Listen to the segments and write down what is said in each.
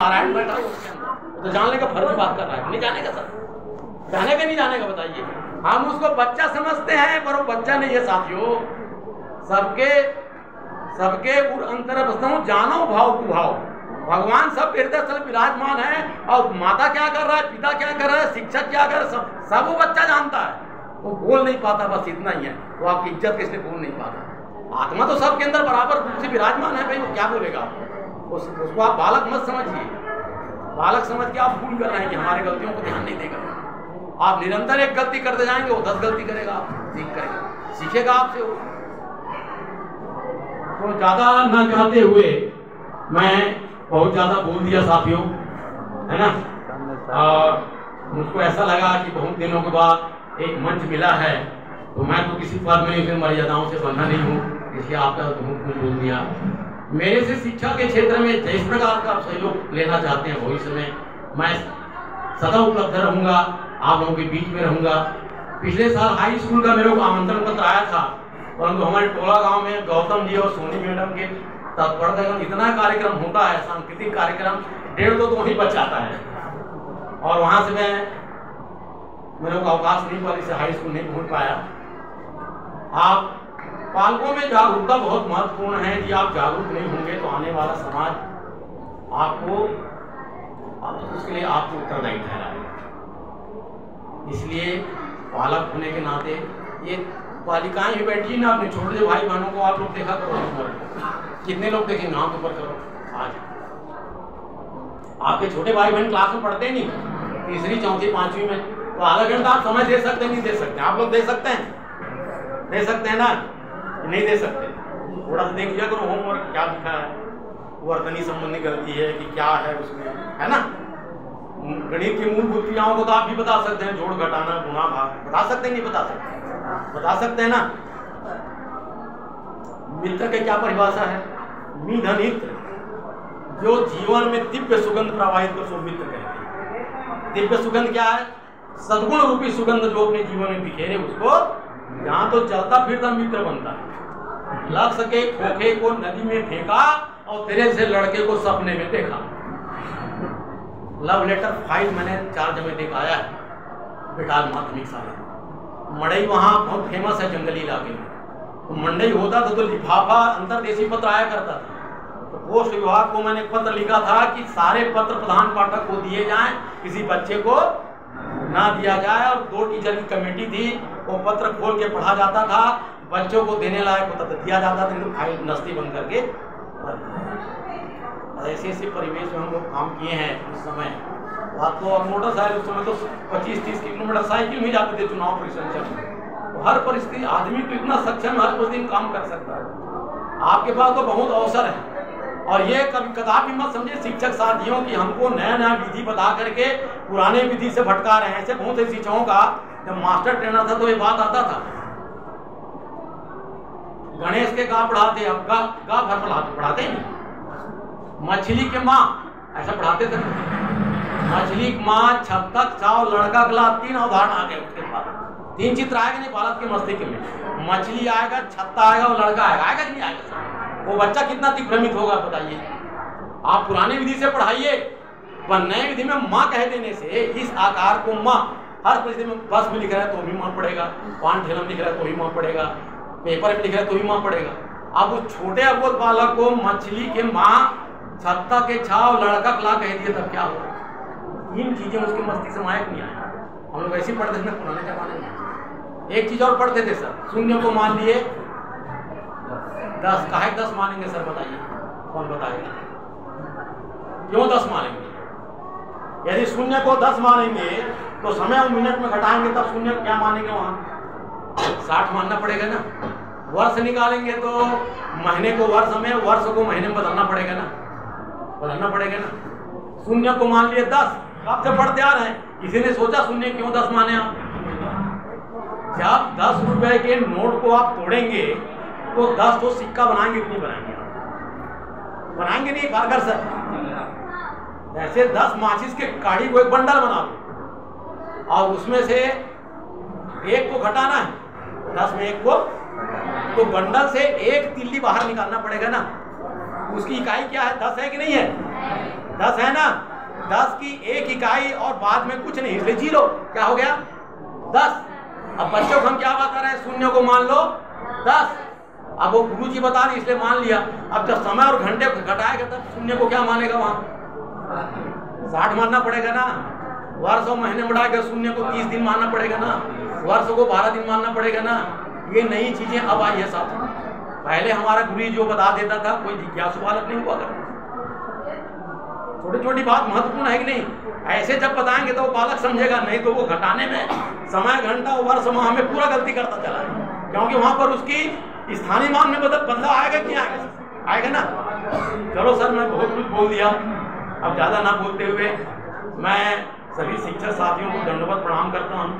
नारायण बैठा हो उसके अंदर, तो जानने का फर्ज बात कर रहा है, नहीं जाने का सर, जाने का नहीं जाने का बताइए। हम उसको बच्चा समझते हैं, पर वो बच्चा नहीं है साथियों। सबके अंतर बसता जानो भाव कुभाव। भगवान सब हृदय स्थल विराजमान है, और माता क्या कर रहा है, पिता क्या कर रहा है, शिक्षक क्या कर रहा है, सब वो बच्चा जानता है। वो बोल नहीं पाता, बस इतना ही है। वो आपकी इज्जत किसने बोल नहीं पाता। आत्मा तो सबके अंदर बराबर रूप से विराजमान है भाई, वो क्या बोलेगा। उसको आप बालक मत समझिए, बालक समझ के आप भूल कर रहे हैं कि हमारी गलतियों को ध्यान नहीं देगा। आप निरंतर एक गलती करते जाएंगे, वो 10 गलती करेगा, आप सीखेगा आपसे वो। तो ज्यादा न कहते हुए मैं बहुत ज्यादा बोल दिया साथियों, है ना। और मुझको ऐसा लगा कि बहुत दिनों के बाद एक मंच मिला है, तो मैं तो किसी पद में फिर मर्यादाओं से बंधा नहीं हूँ, इसलिए आपका बहुत कुछ बोल दिया। मेरे से शिक्षा के क्षेत्र में जिस प्रकार का आप सहयोग लेना चाहते हैं भविष्य में, मैं सदा उपलब्ध रहूंगा, आप लोगों के बीच में रहूंगा। पिछले साल हाई स्कूल का मेरे को आमंत्रण पत्र आया था, परंतु हमारे टोला गांव में गौतम जी और सोनी मैडम के तत्परता इतना कार्यक्रम होता है, सांस्कृतिक कार्यक्रम 1.5-2 तो वहीं बच जाता है, और वहां से मेरे को अवकाश नहीं पड़ा, इससे हाई स्कूल नहीं पहुंच पाया। आप पालकों में जागरूकता बहुत महत्वपूर्ण है कि आप जागरूक नहीं होंगे तो आने वाला समाज उसके लिए आपको उत्तरदायी ठहराएगा। इसलिए पालक होने के नाते ये बालिकाएं ही बैठी ना, अपने छोटे से भाई बहनों को आप लोग देखा करो, कितने लोग देखेंगे, नाम ऊपर करो। आज आपके छोटे भाई बहन क्लास में पढ़ते नहीं, 3री 4ठी 5वीं में, तो आधा घंटा आप समय दे सकते हैं, नहीं दे सकते? आप लोग दे सकते हैं? दे सकते हैं ना? नहीं दे सकते? थोड़ा सा देख लिया करो होमवर्क क्या लिखा है, वर्तनी संबंधी गलती है कि क्या है उसमें, है ना। गणित की मूलभूत क्रियाओं को तो आप भी बता सकते हैं, जोड़ घटाना गुणा भाग बता सकते हैं, नहीं बता सकते? बता सकते हैं ना। मित्र की क्या परिभाषा है? मित्र, जो जीवन में दिव्य सुगंध प्रवाहित कर सो मित्र कहते हैं। दिव्य सुगंध क्या है? सद्गुण रूपी सुगंध जो अपने जीवन में बिखेरे उसको, यहाँ तो चलता फिरता मित्र बनता है। लग सके खोखे को नदी में फेंका, और तेरे से लड़के को सपने में देखा। लव लेटर फाइल मैंने 4 जगह दिखाया है, बिटाल माध्यमिक शाला। मड़ई वहाँ बहुत फेमस है जंगली इलाके में, तो मंडई होता था तो लिफाफा अंतरदेशी पत्र आया करता था। तो पोस्ट विभाग को मैंने एक पत्र लिखा था कि सारे पत्र प्रधान पाठक को दिए जाएं, किसी बच्चे को ना दिया जाए। और 2 टीचर की कमेटी थी, वो पत्र खोल के पढ़ा जाता था, बच्चों को देने लायक होता था दिया जाता था, नहीं फाइल नस्ती बंद करके। ऐसे परिवेश में हम लोग काम किए हैं उस समय। बात तो अब मोटरसाइकिल, उस समय तो 25-30 किलोमीटर साइकिल में जाते थे चुनाव परिसर में। तो हर परिस्थिति आदमी तो इतना सक्षम हर परिस्थिति में काम कर सकता है। आपके पास तो बहुत अवसर है, और ये कभी कदापि मत समझे शिक्षक साथियों कि हमको नया नया विधि बता करके पुराने विधि से भटका रहे हैं। ऐसे बहुत से शिक्षकों का जब मास्टर ट्रेनर था तो ये बात आता था, गणेश के गा पढ़ाते, अब गा भर पढ़ाते नहीं। मछली के माँ ऐसा पढ़ाते थे, मछली की माँ, छत्तक, चाव, लड़का गला, 3 उदाहरण आ गए। उसके बाद 3 चित्र आएगा नहीं भारत के मस्तिष्क में, मछली आएगा, छत्ता आएगा और लड़का आएगा कि नहीं आएगा सर? वो बच्चा कितना दिग्भ्रमित होगा बताइए। आप पुराने विधि से पढ़ाइए, पर नए विधि में माँ कह देने से इस आकार को माँ, हर परिस्थिति में बस में लिख रहा है तो भी माँ पड़ेगा, पान ठेला में लिख रहा है तो भी माँ पड़ेगा, पेपर में लिख रहा है तो भी माँ पड़ेगा। अब उस छोटे अबोध बालक को मछली के माँ, छत्ता के छाव, लड़का कला कह दिया, तब क्या होगा? 3 चीजें उसके मस्तिष्क से मायक नहीं आए। हम लोग ऐसे पढ़ते थे पुराने जमाने में। एक चीज और पढ़ते थे सर, शून्य को मान लिए 10, काहे 10 मानेंगे सर बताइए, कौन बताएगा? क्यों 10 मानेंगे? यदि शून्य को 10 मानेंगे तो समय और मिनट में घटाएंगे तब शून्य क्या मानेंगे? वहां 60 मानना पड़ेगा ना। वर्ष निकालेंगे तो महीने को वर्ष में, वर्ष को महीने में बदलना पड़ेगा ना, बदलना पड़ेगा ना। शून्य को मान लिए 10, कब से पढ़ते आ रहे हैं, किसी ने सोचा शून्य क्यों 10 माने? आप जब 10 रुपए के नोट को आप तोड़ेंगे तो 10 तो सिक्का बनाएंगे कि नहीं बनाएंगे? बनाएंगे नहीं कारगर सर। ऐसे 10 माचिस के काड़ी को एक बंडल बना दो, और उसमें से एक को घटाना है, 10 में एक को, तो बंडल से एक तिल्ली बाहर निकालना पड़ेगा ना। उसकी इकाई क्या है? 10 है कि नहीं है? 10 है ना, 10 की 1 इकाई और बाद में कुछ नहीं, इसलिए 0 क्या हो गया 10। अब बच्चों को हम क्या बता रहे हैं, शून्य को मान लो 10। अब वो गुरु जी बता रहे इसलिए मान लिया। अब जब समय और घंटे घटाएगा तब शून्य को क्या मानेगा, वहां 60 मानना पड़ेगा ना। वर्ष और महीने बढ़ाएगा, शून्य को 30 दिन मानना पड़ेगा ना, वर्ष को 12 दिन मानना पड़ेगा ना। ये नई चीजें अब आई है साथ। पहले हमारा गुरु जो बता देता था, कोई जिज्ञासु बालक नहीं हुआ करता। छोटी छोटी बात महत्वपूर्ण है कि नहीं, ऐसे जब बताएंगे तो वो बालक समझेगा, नहीं तो वो घटाने में समय, घंटा, वर्ष, माह में पूरा गलती करता चला है, क्योंकि वहां पर उसकी स्थानीय मान में बदलाव आएगा कि आएगा ना। चलो सर, मैं बहुत कुछ बोल दिया, अब ज्यादा ना बोलते हुए मैं सभी शिक्षक साथियों को दंडवत प्रणाम करता हूँ,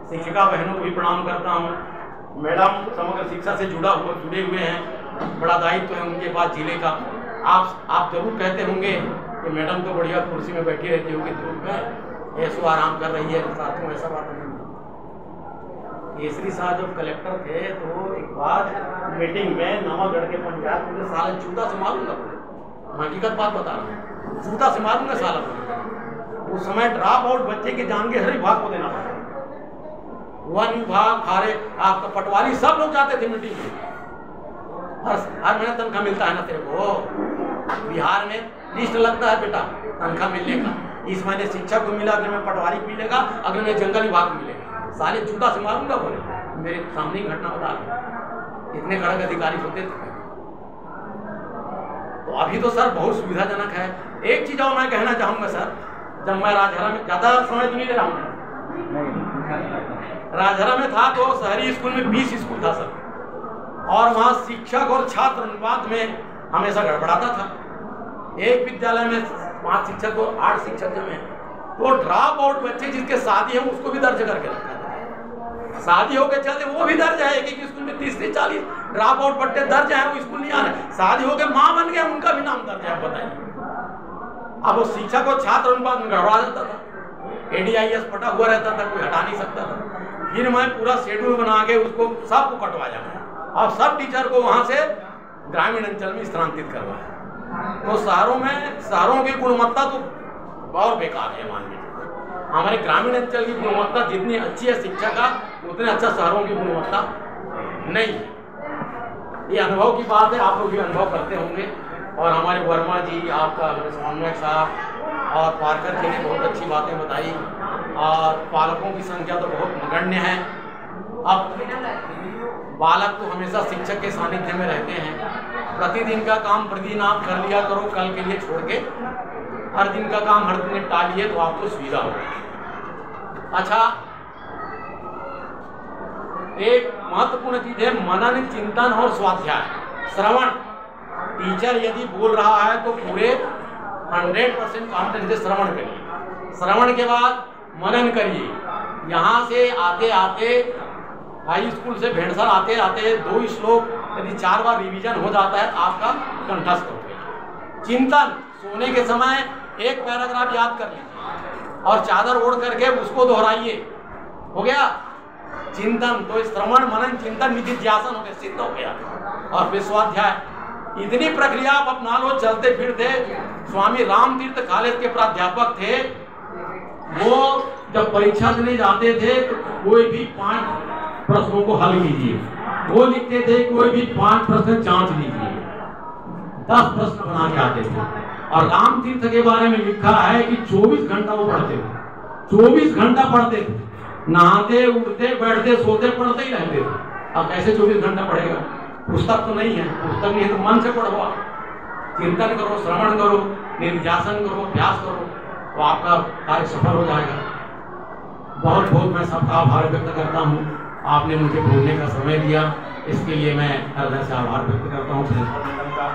शिक्षिका बहनों को भी प्रणाम करता हूँ। मैडम समग्र शिक्षा से जुड़े हुए हैं, बड़ा दायित्व है उनके पास जिले का। आप जरूर कहते होंगे कि मैडम तो बढ़िया कुर्सी में बैठी रहती होगी धूप में, ऐसो आराम कर रही है। साथियों ऐसा बात नहीं। केसरी साहब जब कलेक्टर थे तो एक बार मीटिंग में नवागढ़ के पंचायत में साले जूता से मारूंगा, मैं हकीकत बात बता रहा हूँ, जूता से मारूंगा साला। उस समय ड्रॉप आउट बच्चे के जान के हर विभाग को देना पड़ा, वन विभाग, खारे, आपका पटवारी, सब लोग जाते थे मीटिंग में। हर महीने तनख्वाह मिलता है ना तेरे को, बिहार में लिस्ट लगता है बेटा तनख्वाह मिलने का। इस महीने शिक्षक को मिला, अगले में पटवारी को मिलेगा, अगले में जंगल विभाग को मिलेगा। साले जूता से मारूंगा बोले, मेरे सामने ही घटना बता रहे, इतने कड़क अधिकारी होते थे। तो अभी तो सर बहुत सुविधाजनक है। एक चीज और मैं कहना चाहूंगा सर, जब मैं राजहरा में, ज्यादा समय तो नहीं ले रहा हूँ, राजहरा में था तो शहरी स्कूल में 20 स्कूल था सर, और वहाँ शिक्षक और छात्र अनुपात में हमेशा गड़बड़ाता था। एक विद्यालय में 5 शिक्षक और 8 शिक्षक जमे, तो ड्रॉप आउट बच्चे जिसके शादी है उसको भी दर्ज करके रखा था। शादी होकर चलते वो भी दर्ज है, एक स्कूल में 30 से 40 ड्रॉप आउट बच्चे दर्ज है, वो स्कूल नहीं आ रहे। शादी होकर माँ बन गया, उनका भी नाम दर्ज है, बताइए। अब वो शिक्षक और छात्र अनुपात में गड़बड़ा जाता था, ADIS पटा हुआ रहता था, कोई हटा नहीं सकता था। फिर मैं पूरा शेड्यूल बना के उसको सबको कटवाया और सब टीचर को वहां से ग्रामीण अंचल में स्थानांतरित करवाया। तो शहरों की गुणवत्ता तो बहुत बेकार है, मान लीजिए। हमारे ग्रामीण अंचल की गुणवत्ता जितनी अच्छी है शिक्षा का, उतने अच्छा शहरों की गुणवत्ता नहीं है। ये अनुभव की बात है, आप लोग भी अनुभव करते होंगे। और हमारे वर्मा जी, आपका समन्वयक साहब और पारकर जी ने बहुत अच्छी बातें बताई, और पालकों की संख्या तो बहुत नगण्य है। अब बालक तो हमेशा शिक्षक के सानिध्य में रहते हैं। प्रतिदिन का काम प्रतिदिन आप कर लिया करो, कल के लिए छोड़ के हर दिन का काम हर दिन टालिए, तो आपको सुविधा होगी। अच्छा, एक महत्वपूर्ण चीज है मनन, चिंतन और स्वाध्याय, श्रवण। टीचर यदि बोल रहा है तो पूरे 100% कॉन्फिडेंस से श्रवण करिए। श्रवण के बाद मनन करिए। यहाँ से आते आते, हाई स्कूल से भेड़सर आते आते 2 श्लोक यदि 4 बार रिवीजन हो जाता है, आपका कंठस्थ हो गया। चिंतन, सोने के समय एक पैराग्राफ याद कर लीजिए और चादर ओढ़ करके उसको दोहराइए, हो गया चिंतन। तो श्रवण, मनन, चिंतन, निधिध्यासन हो गया, सिद्ध हो गया। और फिर स्वाध्याय। इतनी प्रक्रिया आप अपना लो चलते फिरते। स्वामी राम तीर्थ कॉलेज के प्राध्यापक थे, वो जब परीक्षा देने जाते थे तो कोई भी 5 प्रश्नों को हल कीजिए, वो लिखते थे कोई भी 5 प्रश्न जांच लीजिए, 10 प्रश्न बना के आते थे। और राम तीर्थ के बारे में लिखा है कि 24 घंटा वो पढ़ते थे, 24 घंटा पढ़ते थे, नहाते उठते बैठते सोते पढ़ते ही रहते थे। अब कैसे 24 घंटा पढ़ेगा? पुस्तक तो नहीं है, पुस्तक नहीं है तो मन से पढ़ो, चिंतन करो, श्रवण करो, निधिध्यासन करो, अभ्यास करो, तो आपका कार्य सफल हो जाएगा। बहुत बहुत मैं सबका आभार व्यक्त करता हूँ, आपने मुझे बोलने का समय दिया, इसके लिए मैं हृदय से आभार व्यक्त करता हूँ प्रिंसिपल मैडम का।